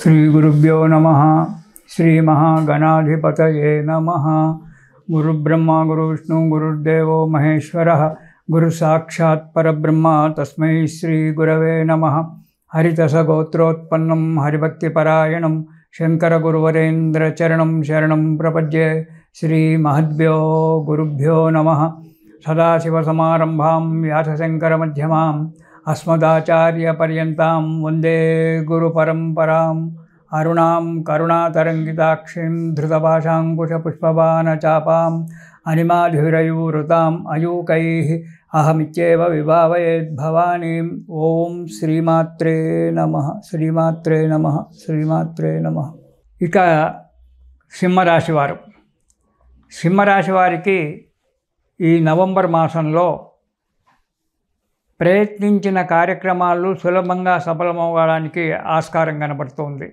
श्रीगुरुभ्यो नमः। श्रीमहागणाधिपतये नमः। गुरुब्रह्मा गुरुविष्णु गुरुर्देवो महेश्वरः गुरुसाक्षात् परब्रह्म तस्मै श्रीगुरवे नमः। हरितसगोत्रोत्पन्नं हरिभक्तिपरायणं शङ्करगुरुवरेन्द्रचरणं शरणं प्रपद्ये। श्रीमहद्भ्यो गुरुभ्यो नमः। सदाशिवसमारम्भां व्यासशङ्करमध्यमाम् अस्मदाचार्यपर्यन्तां वन्दे गुरुपरम्पराम्। अरुणां करुणातरङ्गिताक्षीं धृतपाशाङ्कुशपुष्पबाणचापाम् अनिमाधिरयूरुताम् अयूकैः अहमित्येव विभावयेद्भवानीम्। ओं श्रीमात्रे नमः। श्रीमात्रे नमः। श्रीमात्रे नमः। इक సింహరాశి వారు, సింహరాశి వారికి ఈ నవంబర్ మాసంలో ప్రయత్నించిన కార్యక్రమాలు సులభంగా సఫలమవడానికి ఆస్కారం కనబడుతుంది.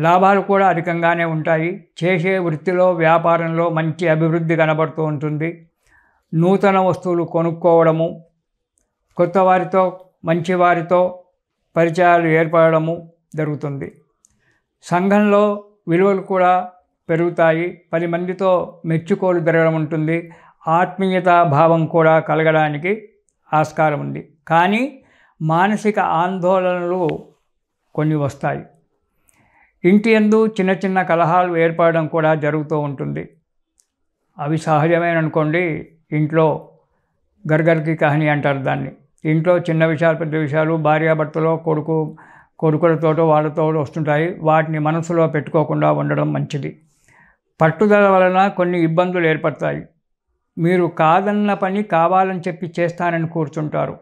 లాభాలు కూడా అధికంగానే ఉంటాయి. చేసే వృత్తిలో వ్యాపారంలో మంచి అభివృద్ధి కనబడుతూ ఉంటుంది. నూతన వస్తువులు కొనుక్కోవడము, కొత్త వారితో మంచి వారితో పరిచయాలు ఏర్పడము జరుగుతుంది. సంఘంలో విలువలు కూడా పెరుగుతాయి. 10 మందితో మెచ్చుకోలు జరగడం ఉంటుంది. ఆత్మీయతా భావం కూడా కలగడానికి ఆస్కారం ఉంది. కానీ మానసిక ఆందోళనలు కొన్ని వస్తాయి. ఇంటి యందు చిన్న చిన్న కలహాలు ఏర్పడడం కూడా జరుగుతూ ఉంటుంది. అవి సహజమేననుకోండి. ఇంట్లో గర్గర్కి కహాని అంటారు దాన్ని. ఇంట్లో చిన్న విషయాలు పెద్ద విషయాలు భార్యాభర్తలో కొడుకులతోటో వాళ్ళతో వస్తుంటాయి. వాటిని మనసులో పెట్టుకోకుండా ఉండడం మంచిది. పట్టుదల వలన కొన్ని ఇబ్బందులు ఏర్పడతాయి. మీరు కాదన్న పని కావాలని చెప్పి చేస్తానని కూర్చుంటారు.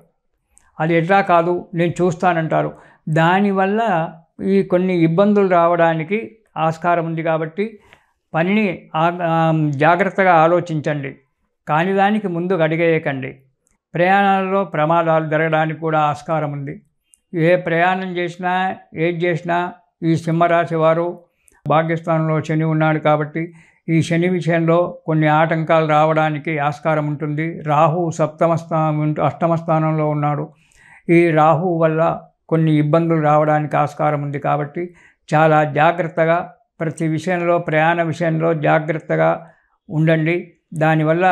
అది ఎట్లా కాదు నేను చూస్తానంటారు. దానివల్ల ఈ కొన్ని ఇబ్బందులు రావడానికి ఆస్కారం ఉంది. కాబట్టి పనిని జాగ్రత్తగా ఆలోచించండి. కాని దానికి ముందు అడిగేయకండి. ప్రయాణాల్లో ప్రమాదాలు జరగడానికి కూడా ఆస్కారం ఉంది. ఏ ప్రయాణం చేసినా ఏది చేసినా ఈ సింహరాశి వారు భాగ్యస్థానంలో శని ఉన్నాడు కాబట్టి ఈ శని విషయంలో కొన్ని ఆటంకాలు రావడానికి ఆస్కారం ఉంటుంది. రాహు అష్టమ స్థానంలో ఉన్నాడు. ఈ రాహు వల్ల కొన్ని ఇబ్బందులు రావడానికి ఆస్కారం ఉంది. కాబట్టి చాలా జాగ్రత్తగా ప్రతి విషయంలో ప్రయాణ విషయంలో జాగ్రత్తగా ఉండండి. దానివల్ల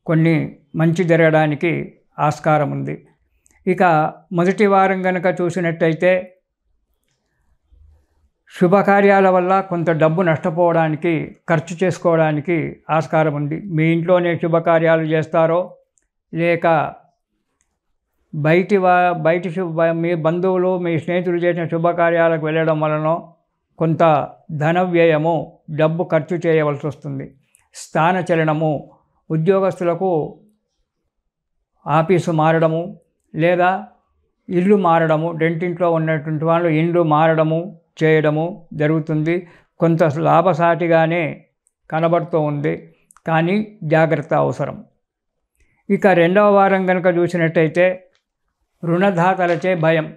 కొన్ని మంచి జరగడానికి ఆస్కారం ఉంది. ఇక మొదటి వారం కనుక చూసినట్టయితే శుభకార్యాల వల్ల కొంత డబ్బు నష్టపోవడానికి ఖర్చు చేసుకోవడానికి ఆస్కారం ఉంది. మీ ఇంట్లోనే శుభకార్యాలు చేస్తారో లేక మీ బంధువులు మీ స్నేహితులు చేసిన శుభకార్యాలకు వెళ్ళడం వలన కొంత ధన వ్యయము డబ్బు ఖర్చు చేయవలసి వస్తుంది. స్థానచలనము, ఉద్యోగస్తులకు ఆఫీసు మారడము లేదా ఇల్లు మారడము, రెంటింట్లో ఉన్నటువంటి వాళ్ళు ఇల్లు మారడము చేయడము జరుగుతుంది. కొంత లాభసాటిగానే కనబడుతూ ఉంది. కానీ జాగ్రత్త అవసరం. ఇక రెండవ వారం కనుక చూసినట్టయితే రుణదాతలచే భయం.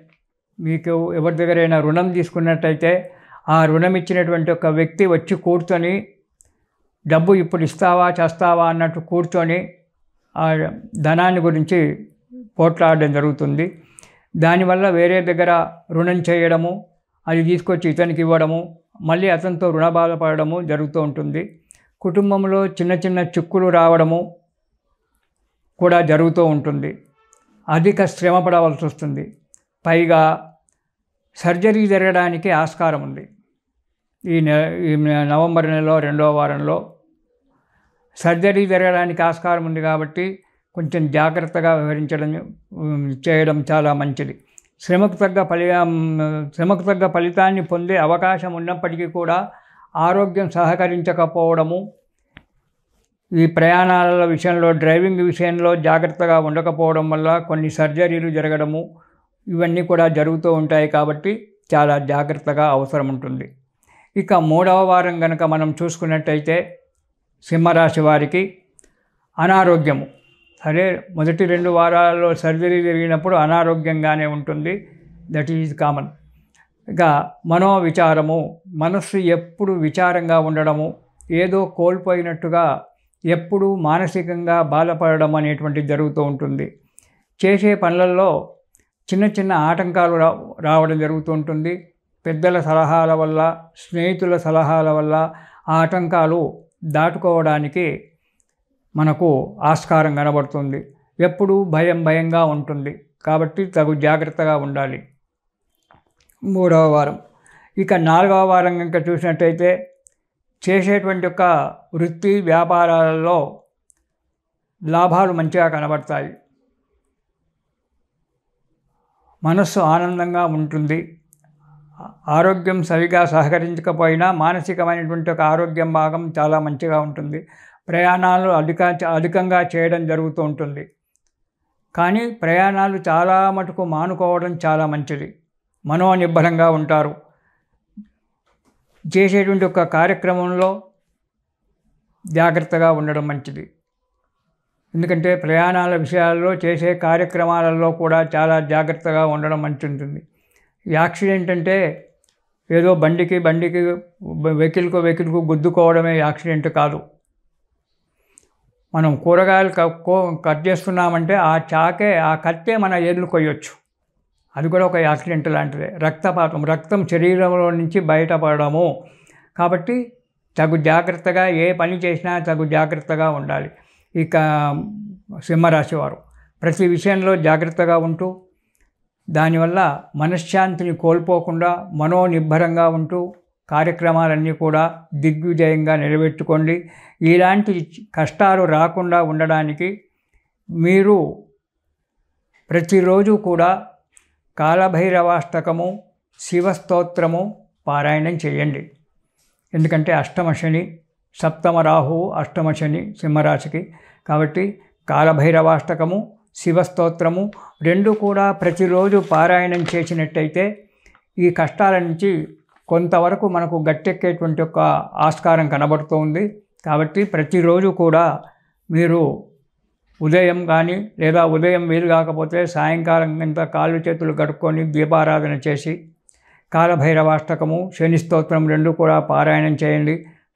మీకు ఎవరి దగ్గరైనా రుణం తీసుకున్నట్టయితే ఆ రుణం ఇచ్చినటువంటి ఒక వ్యక్తి వచ్చి కూర్చొని డబ్బు ఇప్పుడు ఇస్తావా చేస్తావా అన్నట్టు కూర్చొని ఆ ధనాన్ని గురించి పోట్లాడడం జరుగుతుంది. దానివల్ల వేరే దగ్గర రుణం చేయడము, అది తీసుకొచ్చి ఇతనికి ఇవ్వడము, మళ్ళీ అతనితో రుణ బాధపడము జరుగుతూ ఉంటుంది. కుటుంబంలో చిన్న చిన్న చిక్కులు రావడము కూడా జరుగుతూ ఉంటుంది. అధిక శ్రమ పడవలసి వస్తుంది. పైగా సర్జరీ జరగడానికి ఆస్కారం ఉంది. ఈ నవంబర్ నెలలో రెండవ వారంలో సర్జరీ జరగడానికి ఆస్కారం ఉంది. కాబట్టి కొంచెం జాగ్రత్తగా చేయడం చాలా మంచిది. శ్రమకు తగ్గ ఫలితాన్ని పొందే అవకాశం ఉన్నప్పటికీ కూడా ఆరోగ్యం సహకరించకపోవడము, ఈ ప్రయాణాల విషయంలో డ్రైవింగ్ విషయంలో జాగ్రత్తగా ఉండకపోవడం వల్ల కొన్ని సర్జరీలు జరగడము ఇవన్నీ కూడా జరుగుతూ ఉంటాయి. కాబట్టి చాలా జాగ్రత్తగా అవసరం ఉంటుంది. ఇక మూడవ వారం కనుక మనం చూసుకున్నట్టయితే సింహరాశి వారికి అనారోగ్యము. సరే, మొదటి 2 వారాల్లో సర్జరీ జరిగినప్పుడు అనారోగ్యంగానే ఉంటుంది. That is common. ఇక మనోవిచారము, మనస్సు ఎప్పుడు విచారంగా ఉండడము, ఏదో కోల్పోయినట్టుగా ఎప్పుడూ మానసికంగా బాధపడడం అనేటువంటిది జరుగుతూ ఉంటుంది. చేసే పనులలో చిన్న చిన్న ఆటంకాలు రావడం జరుగుతూ ఉంటుంది. పెద్దల సలహాల వల్ల, స్నేహితుల సలహాల వల్ల ఆటంకాలు దాటుకోవడానికి మనకు ఆస్కారం కనబడుతుంది. ఎప్పుడు భయంగా ఉంటుంది. కాబట్టి తగు జాగ్రత్తగా ఉండాలి. 3వ వారం. ఇక 4వ వారం కనుక చూసినట్టయితే చేసేటువంటి యొక్క వృత్తి వ్యాపారాలలో లాభాలు మంచిగా కనబడతాయి. మనస్సు ఆనందంగా ఉంటుంది. ఆరోగ్యం సరిగా సహకరించకపోయినా మానసికమైనటువంటి ఒక ఆరోగ్యం భాగం చాలా మంచిగా ఉంటుంది. ప్రయాణాలు అధికంగా చేయడం జరుగుతూ ఉంటుంది. కానీ ప్రయాణాలు చాలా మటుకు మానుకోవడం చాలా మంచిది. మనోనిబ్బరంగా ఉంటారు. చేసేటువంటి ఒక కార్యక్రమంలో జాగ్రత్తగా ఉండడం మంచిది. ఎందుకంటే ప్రయాణాల విషయాల్లో, చేసే కార్యక్రమాలలో కూడా చాలా జాగ్రత్తగా ఉండడం మంచి ఉంటుంది. యాక్సిడెంట్ అంటే ఏదో బండికి వెహికల్కు గుద్దుకోవడమే యాక్సిడెంట్ కాదు. మనం కూరగాయలు కట్ చేస్తున్నామంటే ఆ కత్తే మన ఏర్లు కొయ్యొచ్చు. అది కూడా ఒక యాక్సిడెంట్ లాంటిదే. రక్తం శరీరంలో నుంచి బయటపడము. కాబట్టి తగు జాగ్రత్తగా ఏ పని చేసినా తగు జాగ్రత్తగా ఉండాలి. ఇక సింహరాశి వారు ప్రతి విషయంలో జాగ్రత్తగా ఉంటూ, దానివల్ల మనశ్శాంతిని కోల్పోకుండా మనోనిబ్బరంగా ఉంటూ కార్యక్రమాలన్నీ కూడా దిగ్విజయంగా నెరవేర్చుకోండి. ఇలాంటి కష్టాలు రాకుండా ఉండడానికి మీరు ప్రతిరోజు కూడా కాలభైరవాష్టకము, శివస్తోత్రము పారాయణం చేయండి. ఎందుకంటే అష్టమ శని, సప్తమ రాహువు, అష్టమ శని సింహరాశికి. కాబట్టి కాలభైరవాష్టకము, శివస్తోత్రము రెండు కూడా ప్రతిరోజు పారాయణం చేసినట్టయితే ఈ కష్టాల నుంచి కొంతవరకు మనకు గట్టెక్కేటువంటి ఒక ఆస్కారం కనబడుతుంది. కాబట్టి ప్రతిరోజు కూడా మీరు ఉదయం కానీ లేదా ఉదయం వీలు కాకపోతే సాయంకాలం కింద కాళ్ళు చేతులు కడుక్కొని దీపారాధన చేసి కాలభైరవాష్టకము, శని స్తోత్రం రెండు కూడా పారాయణం చేయండి.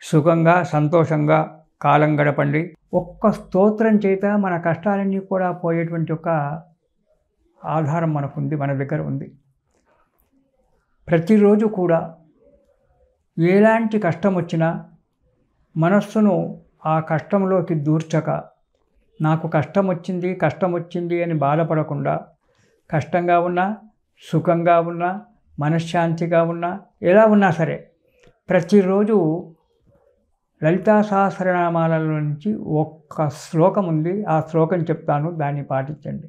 సుఖంగా సంతోషంగా కాలం గడపండి. ఒక్క స్తోత్రం చేత మన కష్టాలన్నీ కూడా పోయేటువంటి ఒక ఆధారం మనకుంది, మన దగ్గర ఉంది. ప్రతిరోజు కూడా ఎలాంటి కష్టం వచ్చినా మనస్సును ఆ కష్టంలోకి దూర్చక, నాకు కష్టం వచ్చింది అని బాధపడకుండా, కష్టంగా ఉన్నా సుఖంగా ఉన్నా మనశ్శాంతిగా ఉన్నా ఎలా ఉన్నా సరే ప్రతిరోజు లలితా సహస్రనామాల నుంచి ఒక్క శ్లోకం ఉంది. ఆ శ్లోకం చెప్తాను, దాన్ని పాటించండి.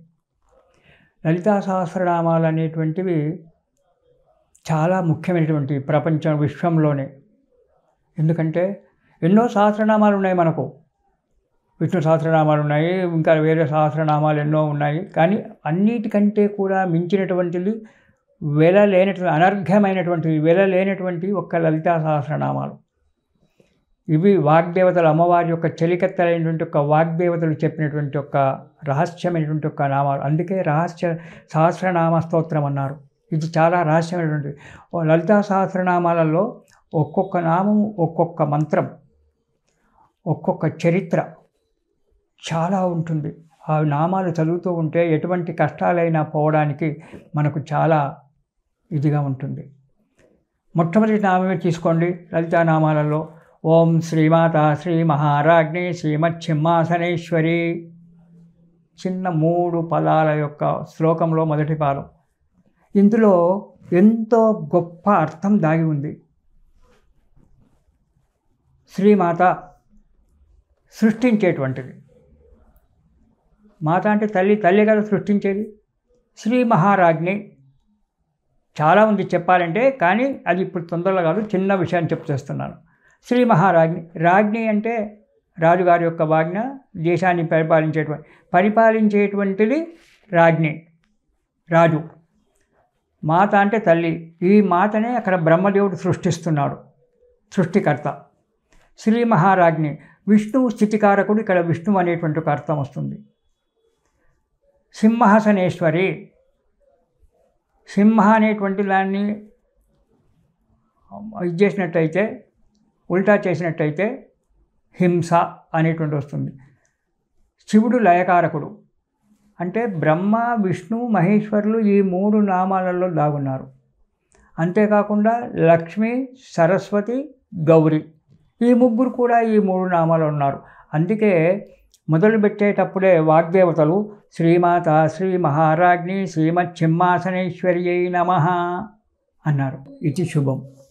లలితా సహస్రనామాలు అనేటువంటివి చాలా ముఖ్యమైనటువంటి విశ్వంలోనే. ఎందుకంటే ఎన్నో సహస్రనామాలు ఉన్నాయి మనకు. విష్ణు సహస్రనామాలు ఉన్నాయి, ఇంకా వేరే సహస్రనామాలు ఎన్నో ఉన్నాయి. కానీ అన్నిటికంటే కూడా మించినటువంటిది వెలలేనటువంటి ఒక్క లలితా సహస్రనామాలు. ఇవి వాగ్దేవతలు, అమ్మవారి యొక్క చెలికత్తలైనటువంటి ఒక వాగ్దేవతలు చెప్పినటువంటి ఒక రహస్యమైనటువంటి ఒక నామాలు. అందుకే రహస్య సహస్రనామ స్తోత్రం అన్నారు. ఇది చాలా రహస్యమైనటువంటి లలితా సహస్రనామాలలో ఒక్కొక్క నామం, ఒక్కొక్క మంత్రం, ఒక్కొక్క చరిత్ర చాలా ఉంటుంది. ఆ నామాలు చదువుతూ ఉంటే ఎటువంటి కష్టాలైనా పోవడానికి మనకు చాలా ఇదిగా ఉంటుంది. మొట్టమొదటి నామమే తీసుకోండి లలితా నామాలలో. ఓం శ్రీమాత శ్రీ మహారాజ్ఞి శ్రీమచ్ఛిమ్మాసనేశ్వరి. చిన్న 3 పదాల యొక్క శ్లోకంలో మొదటి పాదం. ఇందులో ఎంతో గొప్ప అర్థం దాగి ఉంది. శ్రీమాత సృష్టించేటువంటిది. మాత అంటే తల్లి కదా సృష్టించేది. శ్రీ మహారాజ్ఞి చాలా ఉంది చెప్పాలంటే, కానీ అది ఇప్పుడు తొందరగా కాదు, చిన్న విషయాన్ని చెప్తేస్తున్నాను. శ్రీ మహారాజ్ఞి, రాజ్ఞి అంటే రాజుగారి యొక్క వాజ్ఞ, దేశాన్ని పరిపాలించేటువంటిది రాజ్ఞి, రాజు. మాత అంటే తల్లి. ఈ మాతనే అక్కడ బ్రహ్మదేవుడు సృష్టిస్తున్నాడు, సృష్టికర్త. శ్రీ మహారాజ్ఞి విష్ణువు స్థితికారకుడు. ఇక్కడ విష్ణువు అనేటువంటి ఒక అర్థం వస్తుంది. సింహాసనేశ్వరి, సింహ అనేటువంటి దాన్ని ఇది చేసినట్టయితే, ఉల్టా చేసినట్టయితే హింస అనేటువంటి వస్తుంది. శివుడు లయకారకుడు. అంటే బ్రహ్మ విష్ణు మహేశ్వరులు ఈ 3 నామాలలో దాగున్నారు. అంతేకాకుండా లక్ష్మి, సరస్వతి, గౌరి ఈ ముగ్గురు కూడా ఈ 3 నామాలు ఉన్నారు. అందుకే మొదలుపెట్టేటప్పుడే వాగ్దేవతలు శ్రీమాత శ్రీ మహారాజ్ఞి శ్రీమచ్చింహాసనేశ్వర్యై నమః అన్నారు. ఇది శుభం.